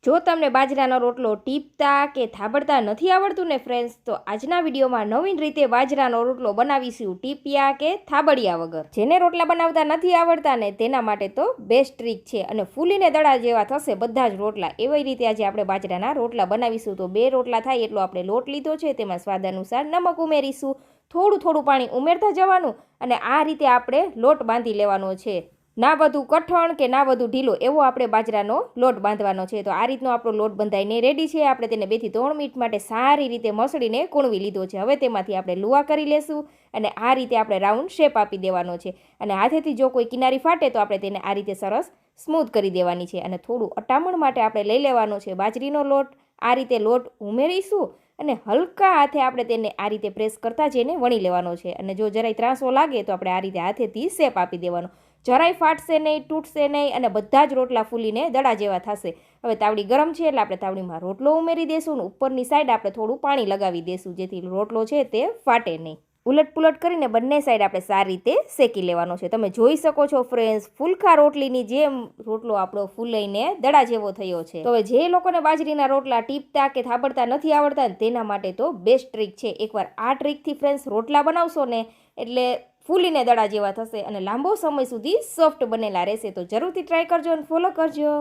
જો તમને બાજરાનો રોટલો ટીપતા કે થાબડતા નથી આવડતું ને ફ્રેન્ડ્સ, તો આજના વિડીયોમાં નવીન રીતે બાજરાનો રોટલો બનાવીશું ટીપિયા કે થાબડિયા વગર. જેને રોટલા બનાવતા નથી આવડતા ને તેના માટે તો બેસ્ટ ટ્રીક છે અને ફૂલીને દડા જેવા થશે બધા જ રોટલા. એવી રીતે આજે આપણે બાજરાના રોટલા બનાવીશું. તો 2 રોટલા થાય એટલો આપણે લોટ લીધો છે, તેમાં સ્વાદ અનુસાર નમક ઉમેરીશું, થોડું પાણી ઉમેરતા જવાનું અને આ રીતે આપણે લોટ બાંધી લેવાનો છે. ના વધુ કઠણ કે ના વધુ ઢીલો એવો આપણે બાજરાનો લોટ બાંધવાનો છે. તો આ રીતનો આપણો લોટ બંધાઈને રેડી છે. આપણે તેને 2 થી 3 મિનિટ માટે સારી રીતે મસળીને કૂણવી લીધો છે. હવે તેમાંથી આપણે લુવા કરી લેશું અને આ રીતે આપણે રાઉન્ડ શેપ આપી દેવાનો છે. અને હાથેથી જો કોઈ કિનારી ફાટે તો આપણે તેને આ રીતે સરસ સ્મૂથ કરી દેવાની છે. અને થોડું અટામણ માટે આપણે લઈ લેવાનો છે બાજરીનો લોટ. આ રીતે લોટ ઉમેરીશું અને હલકા હાથે આપણે તેને આ રીતે પ્રેસ કરતા જઈને વણી લેવાનો છે. અને જો જરાય ત્રાસો લાગે તો આપણે આ રીતે હાથેથી શેપ આપી દેવાનો. જરાય ફાટશે નહીં, તૂટશે નહીં અને બધા જ રોટલા ફૂલીને દડા જેવા થશે. હવે તાવડી ગરમ છે એટલે આપણે તાવડીમાં રોટલો ઉમેરી દઈશું અને ઉપરની સાઈડ આપણે થોડું પાણી લગાવી દઈશું જેથી રોટલો છે તે ફાટે નહીં. ઉલટ પુલટ કરીને બંને સાઈડ આપણે સારી રીતે શેકી લેવાનો છે. તમે જોઈ શકો છો ફ્રેન્ડ્સ, ફૂલખા રોટલીની જેમ રોટલો આપણો ફૂલાઈને દડા જેવો થયો છે. તો હવે જે લોકોને બાજરીના રોટલા ટીપતા કે થાબડતા નથી આવડતા તેના માટે તો બેસ્ટ ટ્રીક છે. એકવાર આ ટ્રીકથી ફ્રેન્ડ્સ રોટલા બનાવશો ને એટલે ફૂલીને દડા જેવા થશે અને લાંબો સમય સુધી સોફ્ટ બનેલા રહેશે. તો જરૂરથી ટ્રાય કરજો અને ફોલો કરજો.